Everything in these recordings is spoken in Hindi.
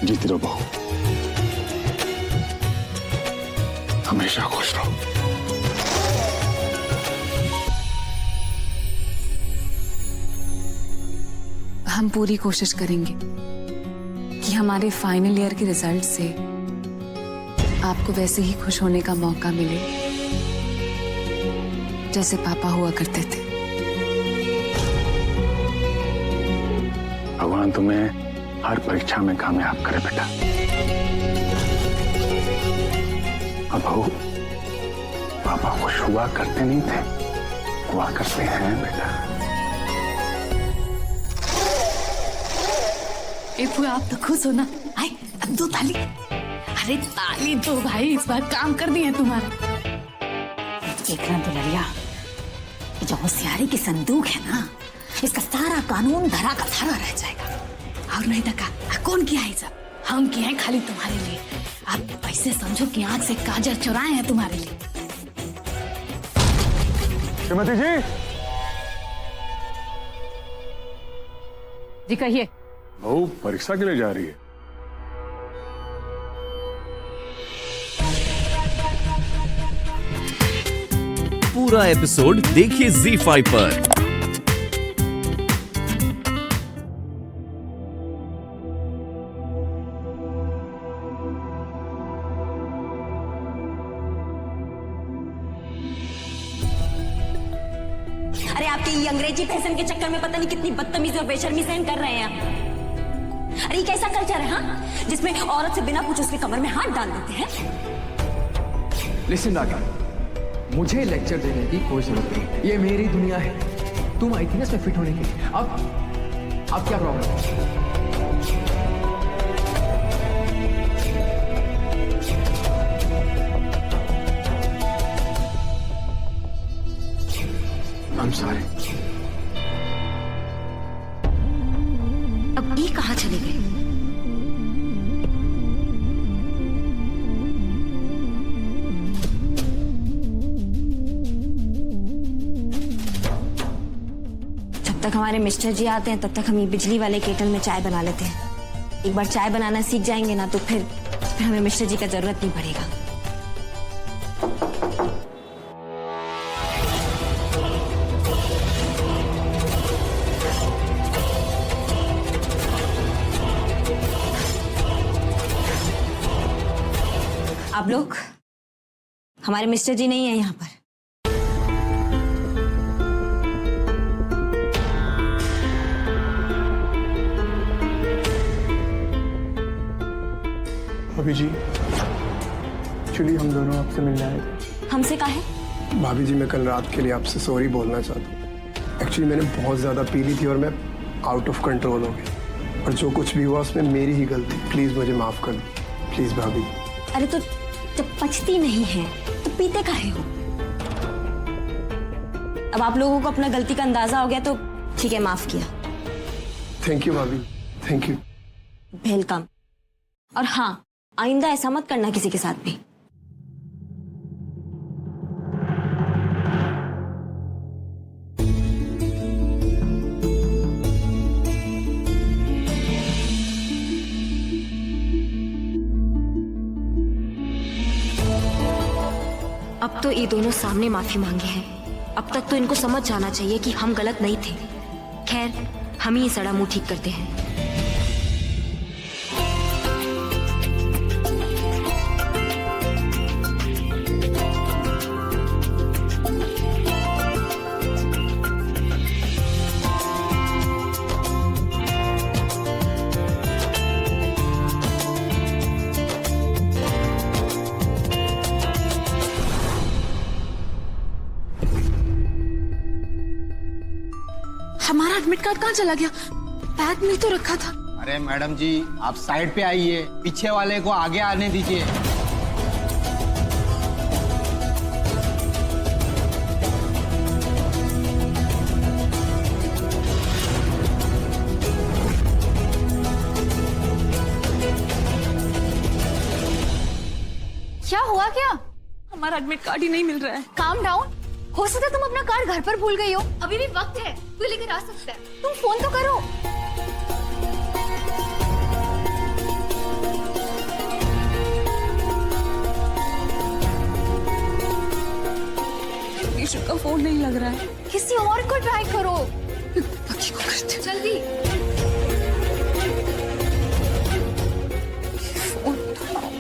जीती रहो बहू, हमेशा खुश रहो। हम पूरी कोशिश करेंगे कि हमारे फाइनल ईयर के रिजल्ट से आपको वैसे ही खुश होने का मौका मिले जैसे पापा हुआ करते थे। भगवान तुम्हें हर परीक्षा में कामयाब करे बेटा। अब बहू, पापा खुश हुआ करते नहीं थे, हुआ करते हैं बेटा। आप तो खुश हो ना? आए अब दो ताली। अरे ताली तो भाई इस बार काम कर दिए तुम्हारा। देखना दुलरिया, ये जो होशियारी की संदूक है ना, इसका सारा कानून धरा का धरा रह जाएगा। और नहीं तका कौन किया है सब? हम किए हैं खाली तुम्हारे लिए। आप ऐसे समझो कि आंख से काजल चुराए हैं तुम्हारे लिए। श्रीमती जी। जी कहिए। बहू परीक्षा के लिए जा रही है। पूरा एपिसोड देखिए ZEE5 पर। अरे आपके ये अंग्रेजी फैशन के चक्कर में पता नहीं कितनी बदतमीजी और बेशर्मी सहन कर रहे हैं आप। अरे ये कैसा कल्चर है हाँ, जिसमें औरत से बिना पूछे उसके कमर में हाथ डाल देते हैं। लिसन राधा, मुझे लेक्चर देने की कोई जरूरत नहीं। ये मेरी दुनिया है। तुम आई थी ना इसमें फिट होने के लिए। अब क्या प्रॉब्लम है? I'm sorry। अब ये कहाँ चले गए? जब तक हमारे मिस्टर जी आते हैं तब तक हम ये बिजली वाले केटल में चाय बना लेते हैं। एक बार चाय बनाना सीख जाएंगे ना तो फिर हमें मिस्टर जी का जरूरत नहीं पड़ेगा। आप लोग, हमारे मिस्टर जी नहीं है यहाँ पर। भाभी जी, एक्चुअली हम दोनों आपसे मिलने आए थे। हमसे काहे? भाभी जी, मैं कल रात के लिए आपसे सॉरी बोलना चाहता हूँ। एक्चुअली मैंने बहुत ज़्यादा पी ली थी और मैं आउट ऑफ कंट्रोल हो गई, और जो कुछ भी हुआ उसमें मेरी ही गलती। प्लीज़ मुझे माफ़ कर दो, प्लीज़ भाभी जी। अरे तो जब पचती नहीं है तो पीते काहे हो? अब आप लोगों को अपना गलती का अंदाजा हो गया तो ठीक है, माफ किया। थैंक यू भाभी, थैंक यू। वेलकम। और हाँ, आइंदा ऐसा मत करना किसी के साथ भी। अब तो ये दोनों सामने माफी मांगे हैं। अब तक तो इनको समझ जाना चाहिए कि हम गलत नहीं थे। खैर, हम ही सड़ा मुंह ठीक करते हैं। हमारा एडमिट कार्ड कहाँ चला गया? बैग में तो रखा था। अरे मैडम जी, आप साइड पे आइए, पीछे वाले को आगे आने दीजिए। क्या हुआ? क्या हमारा एडमिट कार्ड ही नहीं मिल रहा है। Calm down. हो सकता है तुम अपना कार्ड घर पर भूल गई हो। अभी भी वक्त है, कोई लेकर आ सकता है। तुम फोन तो करो। विशु का फोन नहीं लग रहा है। किसी और को ट्राई करो। ताकि को करते हैं। जल्दी। फोन उठाओ।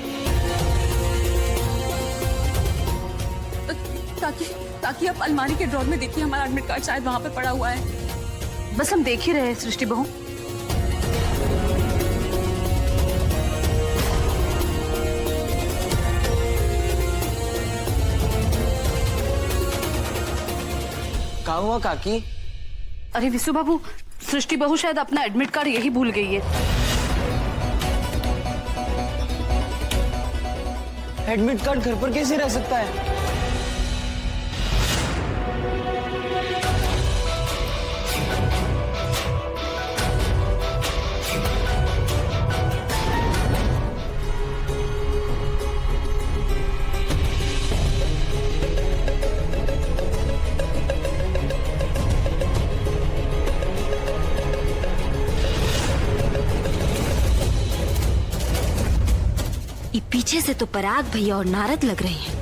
ताकि आप अलमारी के ड्रॉर में देखिए, हमारा एडमिट कार्ड शायद वहां पे पड़ा हुआ है। बस हम देख ही रहे हैं सृष्टि बहू। कहाँ हुआ काकी? अरे विशु बाबू, सृष्टि बहू शायद अपना एडमिट कार्ड यही भूल गई है। एडमिट कार्ड घर पर कैसे रह सकता है? ये पीछे से तो पराग भैया और नारद लग रहे हैं।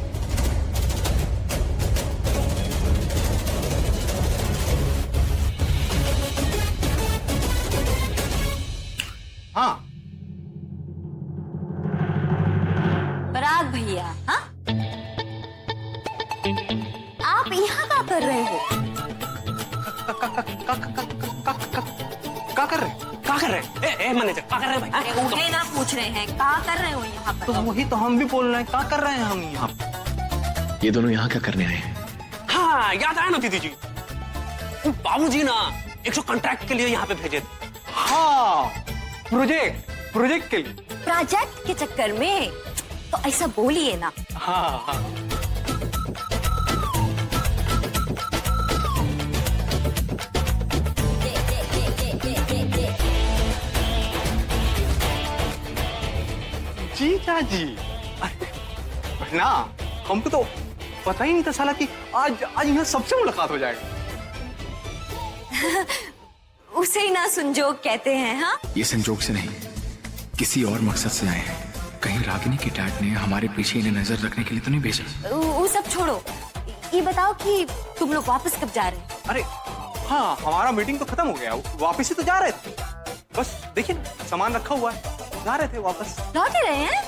हाँ, पराग भैया, हाँ? आप यहाँ क्या कर रहे हो? क्या कर रहे? क्या कर रहे? ए मैनेजर, क्या कर रहे भाई? अरे उठे ना, पूछ रहे हैं क्या कर रहे हो यहाँ पर? तो वही तो हम भी बोल रहे हैं, क्या कर रहे हैं हम यहाँ? ये दोनों यहाँ क्या करने आए हैं? हाँ, याद आया ना दीदी जी, बाबूजी ना 100 कॉन्ट्रैक्ट के लिए यहाँ पे भेजे थे। हाँ, प्रोजेक्ट के लिए। प्रोजेक्ट के चक्कर में तो ऐसा बोलिए ना। हाँ हाँ। जीजा जी, अरे ना, हमको तो पता ही नहीं था साला कि आज यहाँ सबसे मुलाकात हो जाएगा। उसे ही ना संजोग कहते हैं। हाँ, ये संजोग से नहीं, किसी और मकसद से आए हैं। कहीं रागिनी के डैड ने हमारे पीछे इन्हें नजर रखने के लिए तो नहीं भेजा? वो सब छोड़ो, ये बताओ कि तुम लोग वापस कब जा रहे हैं? अरे हाँ, हमारा मीटिंग तो खत्म हो गया, वापस ही तो जा रहे थे। बस देखिए ना, सामान रखा हुआ है, जा रहे थे वापस। लौट ही रहे हैं?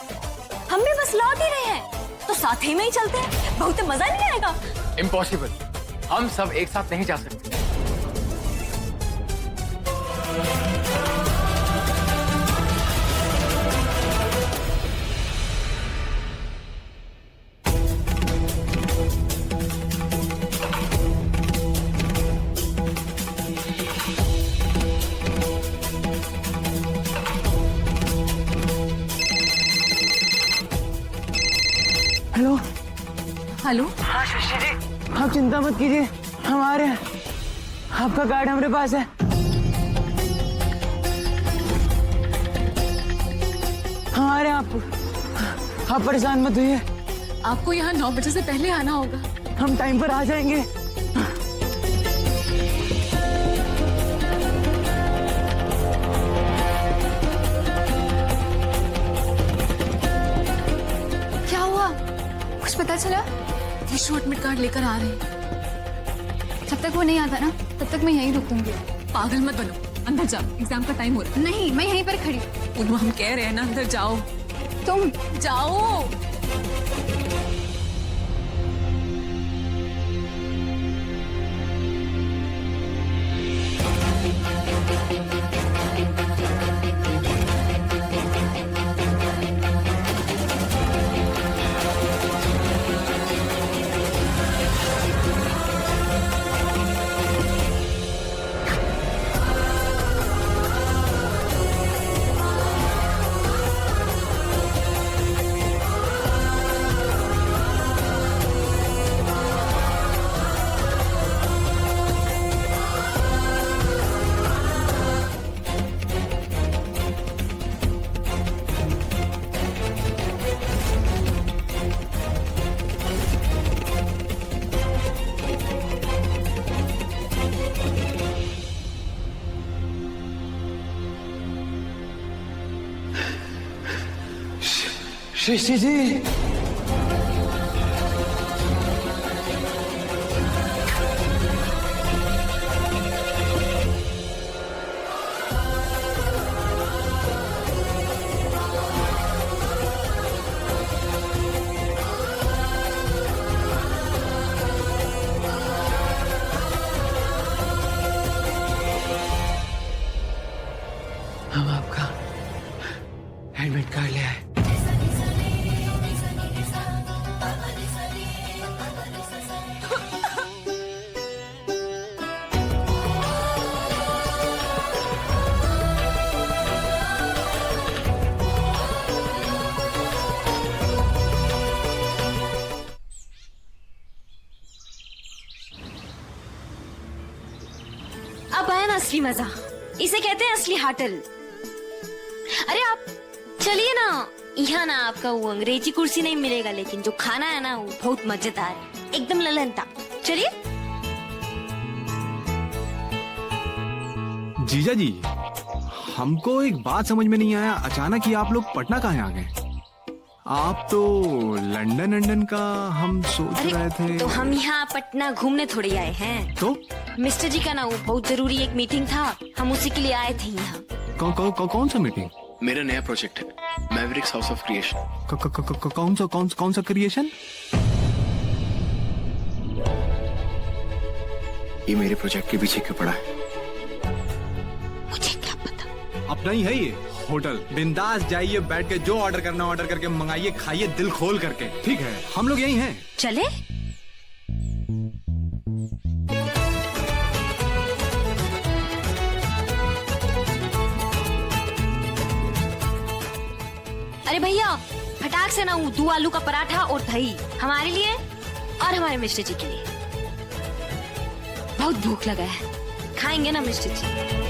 हम भी बस लौट ही रहे हैं, तो साथ ही में ही चलते हैं, बहुत मजा नहीं आएगा? इम्पॉसिबल, हम सब एक साथ नहीं जा सकते। हेलो हेलो, हाँ शशि जी, आप चिंता मत कीजिए, हम आ रहे हैं। आपका कार्ड हमारे पास है। हम आ रहे हैं, आप परेशान मत होइए। आपको यहाँ 9 बजे से पहले आना होगा। हम टाइम पर आ जाएंगे। क्या हुआ, कुछ पता चला? विशु एडमिट कार्ड लेकर आ रहे हैं। जब तक वो नहीं आता ना, तब तक मैं यहीं रुकूंगी। पागल मत बनो, अंदर जाओ, एग्जाम का टाइम हो रहा है। नहीं, मैं यहीं पर खड़ी। उन्हें हम कह रहे हैं ना, अंदर जाओ। तुम जाओ। शशि जी, अब आया ना असली मजा, इसे कहते हैं असली होटल। अरे आप चलिए ना, यहाँ ना आपका वो अंग्रेजी कुर्सी नहीं मिलेगा, लेकिन जो खाना है ना वो बहुत मजेदार है, एकदम ललनता। चलिए। जीजा जी, हमको एक बात समझ में नहीं आया, अचानक ही आप लोग पटना कहाँ आ गए? आप तो लंदन का हम सोच रहे थे। तो हम यहाँ पटना घूमने थोड़ी आए हैं। तो मिस्टर जी का ना वो बहुत जरूरी एक मीटिंग था, हम उसी के लिए आए थे यहाँ। कौन सा मीटिंग? मेरा नया प्रोजेक्ट है, मैवरिक्स हाउस ऑफ क्रिएशन। कौन सा क्रिएशन? ये मेरे प्रोजेक्ट के पीछे क्यों पड़ा है? मुझे क्या पता। अपना ही है ये होटल, बिंदास जाइए, बैठ के जो ऑर्डर करना ऑर्डर करके मंगाइए, खाइए दिल खोल करके। ठीक है, हम लोग यही हैं। चले। अरे भैया, फटाक से ना 2 आलू का पराठा और दही हमारे लिए और हमारे मिस्टर जी के लिए। बहुत भूख लगा है, खाएंगे ना मिस्टर जी?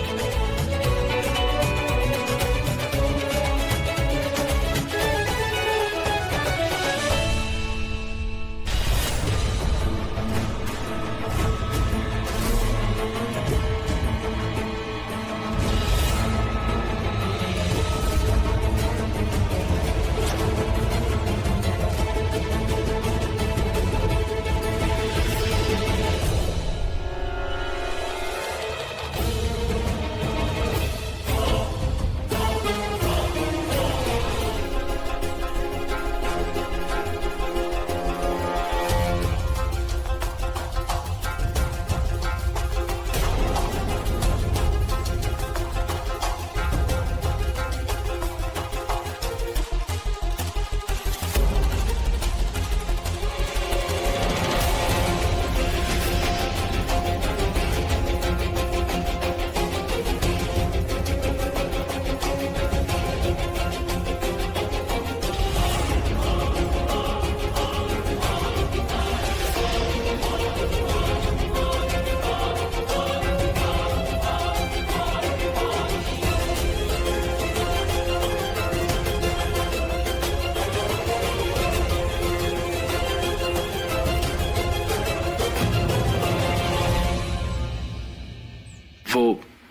वो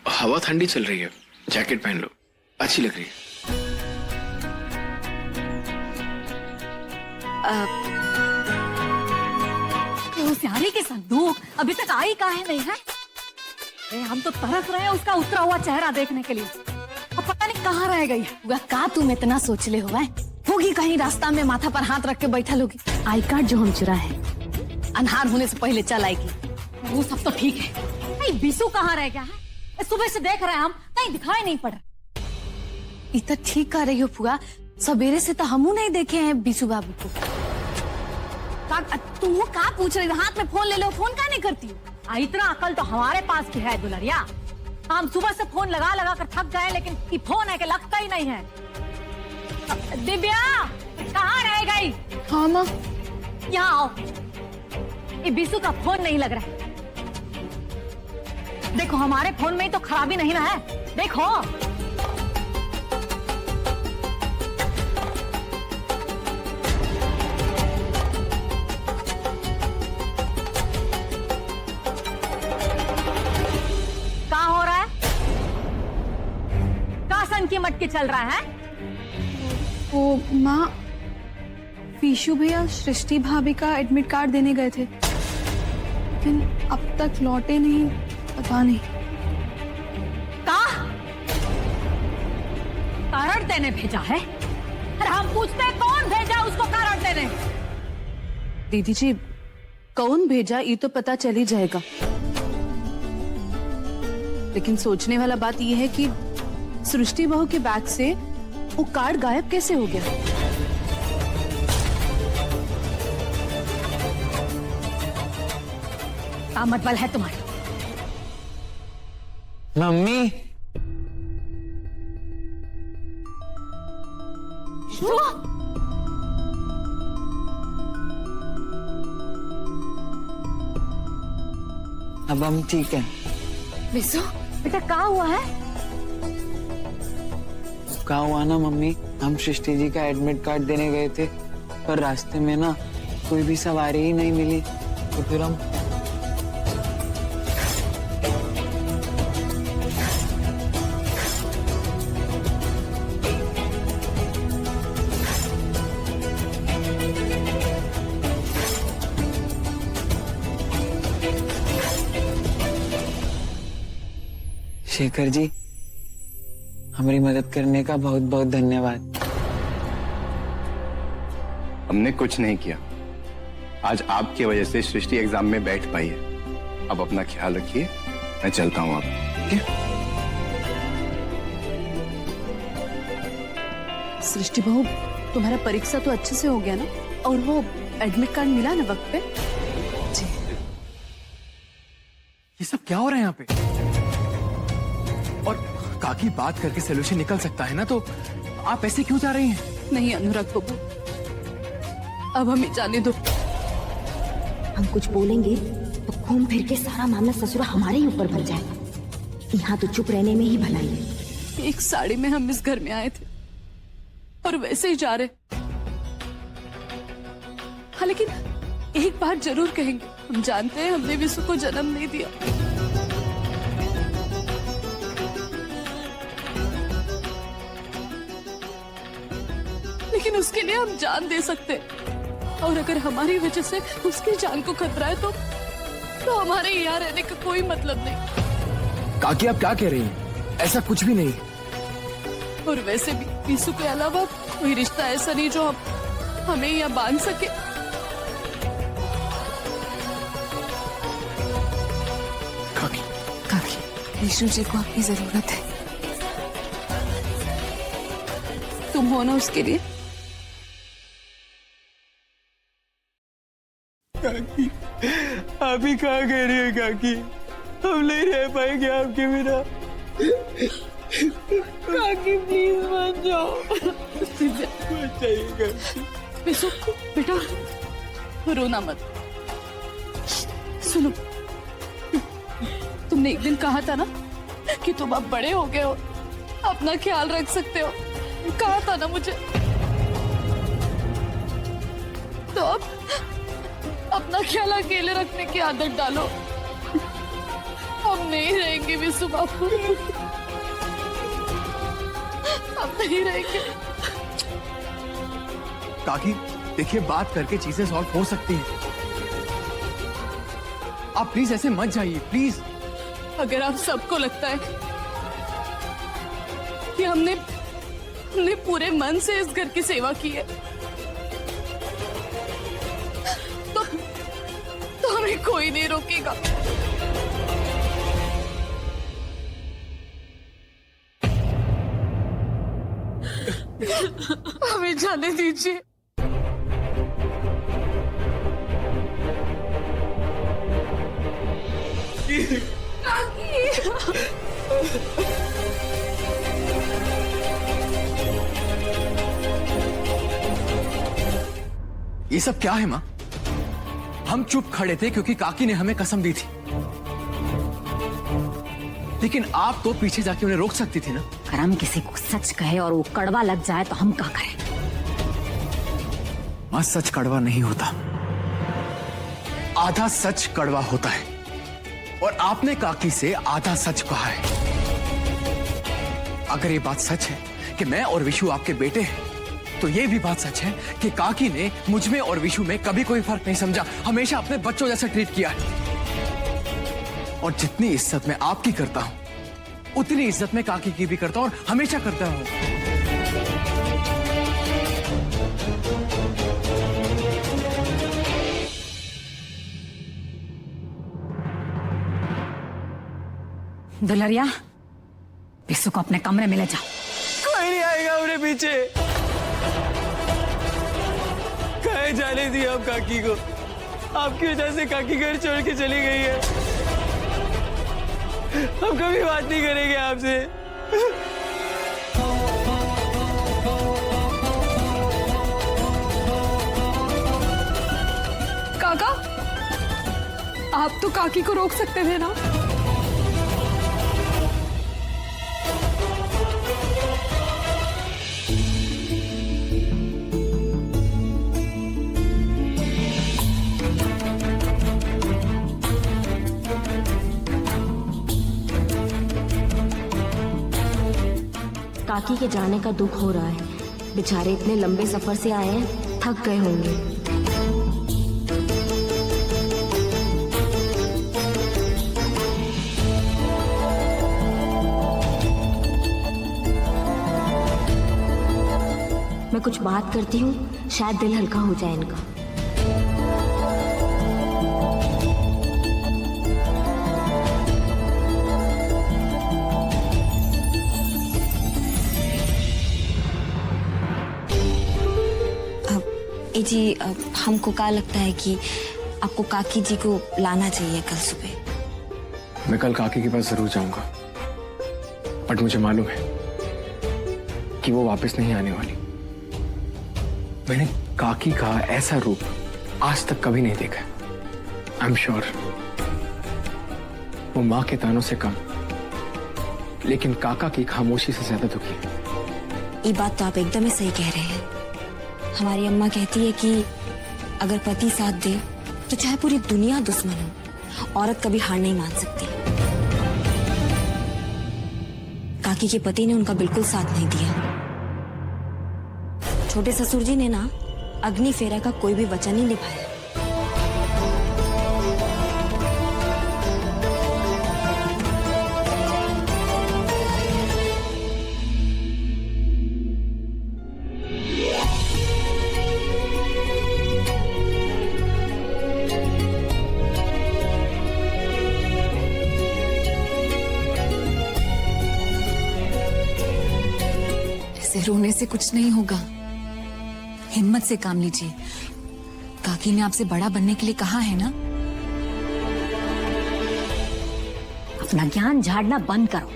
हवा ठंडी चल रही है, जैकेट पहन लो, अच्छी लग रही है। होशियारी के संदूक अभी तक आई काहे नहीं है? हम तो तरस रहे हैं उसका उतरा हुआ चेहरा देखने के लिए। अब पता नहीं कहाँ रह गई है। वह का तुम इतना सोच ले हुआ है? होगी कहीं रास्ता में माथा पर हाथ रख के बैठल होगी। आई कार्ड जो हम चुरा है अनहार होने से पहले चल आएगी। वो सब तो ठीक है, बीसू कहाँ रह गया है? सुबह से देख रहे हैं हम, कहीं दिखाई नहीं पड़ रहा। इतना ठीक कर रही हो फुआ, सवेरे से तो हमू नहीं देखे हैं बीसू बाबू को। तू का पूछ रही हो? हाथ में फोन ले लो, फोन का नहीं करती हो? इतना अकल तो हमारे पास की है दुलरिया। हम सुबह से फोन लगा लगा कर थक गए, लेकिन ये फोन है कि लगता ही नहीं है। दिव्या कहाँ रह गई? हाँ माँ, यहाँ आओ। ये बीसू का फोन नहीं लग रहा है। देखो हमारे फोन में ही तो खराबी नहीं ना है, देखो। क्या हो रहा है? क्या सन की मटकी चल रहा है? वो माँ, पीशू भैया सृष्टि भाभी का एडमिट कार्ड देने गए थे, लेकिन अब तक लौटे नहीं, पता नहीं। कारण देने भेजा है? अरे हम पूछते हैं कौन भेजा उसको कारण देने? दीदी जी, कौन भेजा ये तो पता चल ही जाएगा, लेकिन सोचने वाला बात यह है कि सृष्टि बहू के बैग से वो कार्ड गायब कैसे हो गया? क्या मतलब है तुम्हारा? मम्मी, अब हम ठीक हैं। विशु बेटा कहाँ हुआ है? कहा हुआ ना मम्मी, हम सृष्टि जी का एडमिट कार्ड देने गए थे, पर रास्ते में ना कोई भी सवारी ही नहीं मिली, तो फिर हम शेखर जी, हमारी मदद करने का बहुत बहुत धन्यवाद। हमने कुछ नहीं किया। आज आपकी वजह से सृष्टि एग्जाम में बैठ पाई है। अब अपना ख्याल रखिए, मैं चलता हूँ अब। ठीक है? सृष्टि बहू, तुम्हारा परीक्षा तो अच्छे से हो गया ना? और वो एडमिट कार्ड मिला ना वक्त पे? जी। ये सब क्या हो रहा है यहाँ पे? और काकी बात करके सोल्यूशन निकल सकता है ना, तो आप ऐसे क्यों जा रही हैं? नहीं अनुराग बाबू, अब हमें जाने दो। हम कुछ बोलेंगे तो घूम फिर के सारा मामला ससुरा हमारे ही ऊपर भर जाएगा। यहाँ तो चुप रहने में ही भलाई है। एक साड़ी में हम इस घर में आए थे और वैसे ही जा रहे। हाँ, लेकिन एक बात जरूर कहेंगे, हम जानते हैं हमने विशु को जन्म नहीं दिया, लेकिन उसके लिए हम जान दे सकते हैं। और अगर हमारी वजह से उसकी जान को खतरा है तो हमारे यहाँ रहने का कोई मतलब नहीं। काकी आप क्या कह रही हैं? ऐसा कुछ भी नहीं। और वैसे भी विशु के अलावा कोई रिश्ता ऐसा नहीं जो हमें यहाँ बांध सके। काकी, विशु जी को आपकी जरूरत है। तुम हो ना उसके लिए। काकी, आप ही कहाँ कह रही है काकी? हम नहीं रह पाएंगे आपके बिना। काकी प्लीज मत जाओ। चाहिए विशु बेटा, रोना मत। सुनो, तुमने एक दिन कहा था ना कि तुम अब बड़े हो गए हो, अपना ख्याल रख सकते हो। कहा था ना मुझे। तो अब अपना ख्याल अकेले रखने की आदत डालो। हम नहीं रहेंगे विशु बापू, हम नहीं रहेंगे। काकी देखिए, बात करके चीजें सॉल्व हो सकती हैं। आप प्लीज ऐसे मत जाइए, प्लीज। अगर आप सबको लगता है कि हमने पूरे मन से इस घर की सेवा की है, तो हमें कोई नहीं रोकेगा। हमें जाने दीजिए। ये सब क्या है माँ? हम चुप खड़े थे क्योंकि काकी ने हमें कसम दी थी, लेकिन आप तो पीछे जाके उन्हें रोक सकती थी ना। अगर हम किसी को सच कहे और वो कड़वा लग जाए तो हम क्या करें? माँ, सच कड़वा नहीं होता, आधा सच कड़वा होता है। और आपने काकी से आधा सच कहा है। अगर ये बात सच है कि मैं और विशु आपके बेटे हैं, तो ये भी बात सच है कि काकी ने मुझ में और विशु में कभी कोई फर्क नहीं समझा, हमेशा अपने बच्चों जैसा ट्रीट किया है। और जितनी इज्जत मैं आपकी करता हूं, उतनी इज्जत मैं काकी की भी करता हूं और हमेशा करता हूं। दुलरिया, विशु को अपने कमरे में ले जाओ। कोई नहीं आएगा उन्हें पीछे। कहे जाने दिए आप काकी को? आपकी वजह से काकी घर छोड़ के चली गई है। हम कभी बात नहीं करेंगे आपसे। काका, आप तो काकी को रोक सकते थे ना? काकी के जाने का दुख हो रहा है। बेचारे इतने लंबे सफर से आए हैं, थक गए होंगे। मैं कुछ बात करती हूँ, शायद दिल हल्का हो जाए इनका। जी हमको क्या लगता है कि आपको काकी जी को लाना चाहिए कल सुबह। मैं कल काकी के पास जरूर जाऊंगा, बट मुझे मालूम है कि वो वापस नहीं आने वाली। मैंने काकी का ऐसा रूप आज तक कभी नहीं देखा। आई एम श्योर वो माँ के तानों से कम, लेकिन काका की खामोशी से ज्यादा दुखी है। ये बात तो आप एकदम ही सही कह रहे हैं। हमारी अम्मा कहती है कि अगर पति साथ दे तो चाहे पूरी दुनिया दुश्मन हो, औरत कभी हार नहीं मान सकती। काकी के पति ने उनका बिल्कुल साथ नहीं दिया। छोटे ससुर जी ने ना अग्नि फेरा का कोई भी वचन नहीं निभाया। रोने से कुछ नहीं होगा, हिम्मत से काम लीजिए। काकी ने आपसे बड़ा बनने के लिए कहा है ना। अपना ज्ञान झाड़ना बंद करो,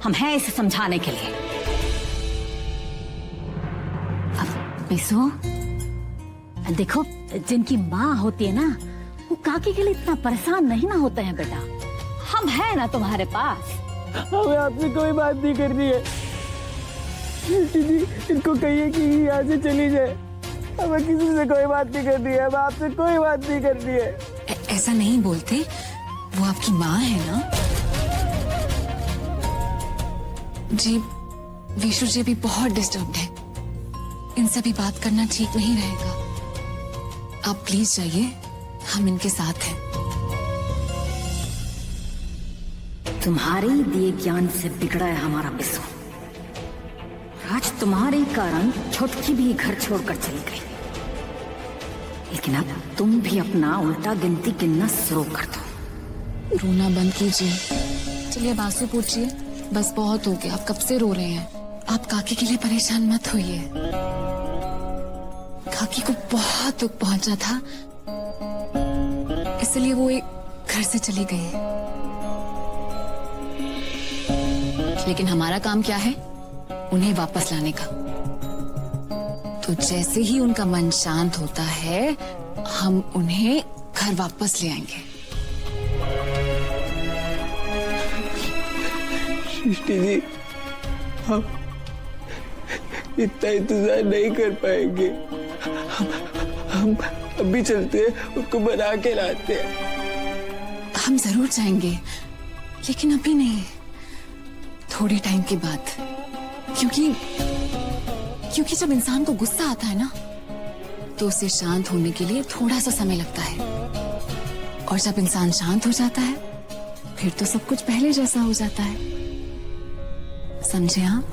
हम हैं इसे समझाने के लिए। अब बिसो, देखो जिनकी माँ होती है ना, वो काकी के लिए इतना परेशान नहीं ना होते हैं बेटा। हम हैं ना तुम्हारे पास। हमें आपसे कोई बात नहीं करनी है। जी, इनको कहिए कि यहाँ से चली जाए। हमें किसी से कोई बात नहीं करनी है, हमें आपसे कोई बात नहीं करनी है। ऐसा नहीं बोलते, वो आपकी माँ है ना। जी विशु जी भी बहुत डिस्टर्ब्ड है, इनसे भी बात करना ठीक नहीं रहेगा। आप प्लीज जाइए, हम इनके साथ हैं। तुम्हारे दिए ज्ञान से बिगड़ा है हमारा बिसु। आज तुम्हारे कारण छोटकी भी घर छोड़कर चली गई, लेकिन अब तुम भी अपना उल्टा गिनती गिनना शुरू कर दो। रोना बंद कीजिए, चलिए अब आंसू पूछिए। बस बहुत हो गया, आप कब से रो रहे हैं। आप काकी के लिए परेशान मत होइए। काकी को बहुत दुख पहुंचा था, इसलिए वो एक घर से चली गई। लेकिन हमारा काम क्या है, उन्हें वापस लाने का। तो जैसे ही उनका मन शांत होता है, हम उन्हें घर वापस ले आएंगे। सृष्टि जी, हम इतना इंतजार नहीं कर पाएंगे। हम अभी चलते हैं, उसको बना के लाते हैं। हम जरूर जाएंगे, लेकिन अभी नहीं, थोड़े टाइम के बाद। क्योंकि जब इंसान को गुस्सा आता है ना, तो उसे शांत होने के लिए थोड़ा सा समय लगता है, और जब इंसान शांत हो जाता है, फिर तो सब कुछ पहले जैसा हो जाता है। समझे आप?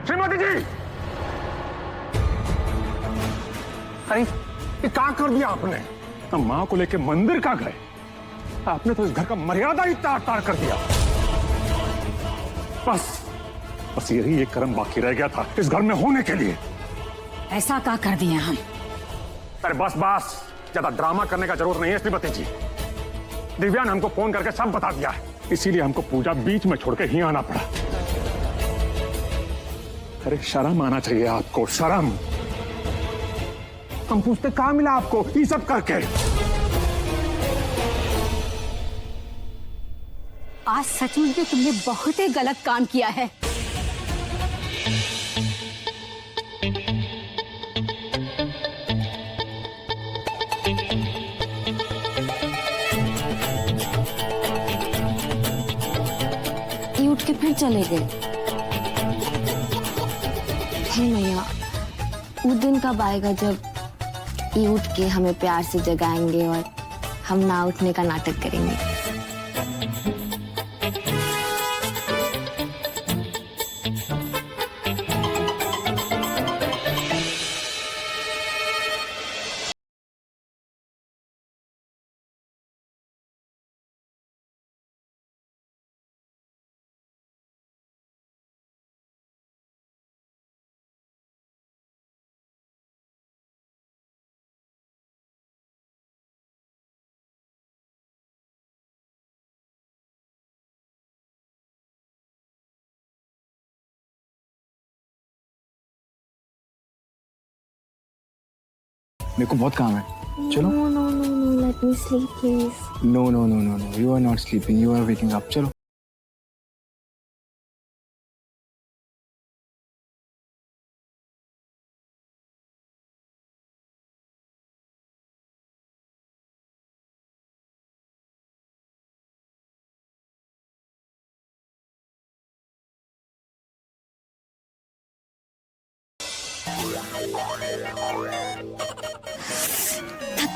श्रीमती जी, अरे ये क्या कर दिया आपने? हम माँ को लेके मंदिर का गए, आपने तो इस घर का मर्यादा ही तार तार कर दिया। बस यही एक कर्म बाकी रह गया था इस घर में होने के लिए। ऐसा क्या कर दिए हम? अरे बस ज्यादा ड्रामा करने का जरूरत नहीं है श्रीमती जी। दिव्या ने हमको फोन करके सब बता दिया है, इसीलिए हमको पूजा बीच में छोड़ के ही आना पड़ा। अरे शर्म आना चाहिए आपको, शर्म। हम पूछते कहाँ मिला आपको ये सब करके? आज सचमुच में तुमने बहुत ही गलत काम किया है। ये उठ के फिर चले गए। हे मैया, वो दिन कब आएगा जब ये उठ के हमें प्यार से जगाएंगे और हम ना उठने का नाटक करेंगे? मेरे को बहुत काम है, चलो। No, no, no, no, let me sleep, please. No, no, no, no, no. You are not sleeping. You are waking up. चलो।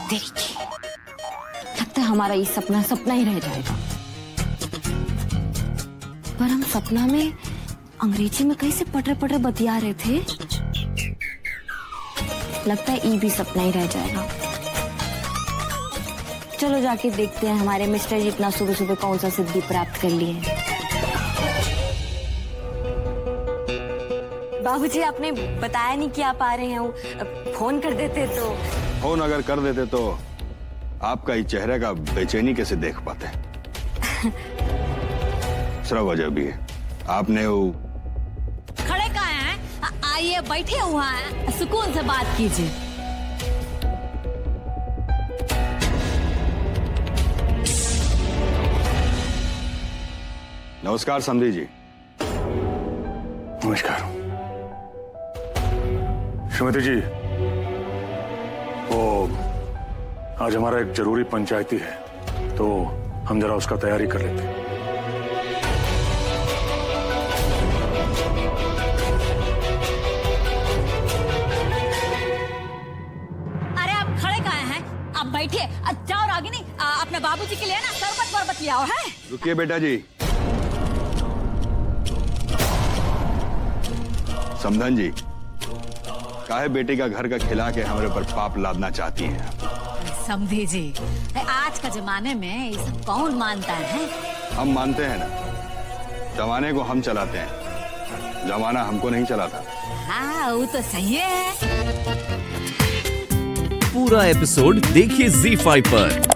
तेरी की। लगता है हमारा ये सपना सपना ही रह जाएगा। पर हम सपना में अंग्रेजी में कैसे पटर बतिया रहे थे। लगता है ये भी सपना ही रह जाएगा। चलो जाके देखते हैं हमारे मिस्टर जी इतना सुबह सुबह कौन सा सिद्धि प्राप्त कर लिए। बाबूजी, आपने बताया नहीं कि आप आ रहे हैं। फोन कर देते तो। फोन अगर कर देते तो आपका ही चेहरे का बेचैनी कैसे देख पाते। दूसरा वजह भी है, आपने वो खड़े कहाँ हैं? आइए बैठे हुआ है, सुकून से बात कीजिए। नमस्कार समधी जी। नमस्कार श्रीमती जी। वो आज हमारा एक जरूरी पंचायती है, तो हम जरा उसका तैयारी कर लेते हैं। अरे आप खड़े कहाँ हैं? आप बैठिए, जाओ रागिनी, अपने बाबूजी के लिए ना शरबत वरबत ले आओ। है रुकिए बेटा जी। समधन जी, काहे बेटे का घर का खिला के हमारे पर पाप लादना चाहती हैं? समझी जी, आज का जमाने में ये सब कौन मानता है? हम मानते हैं ना। जमाने को हम चलाते हैं, जमाना हमको नहीं चलाता। हाँ, वो तो सही है। पूरा एपिसोड देखिए ZEE5 पर।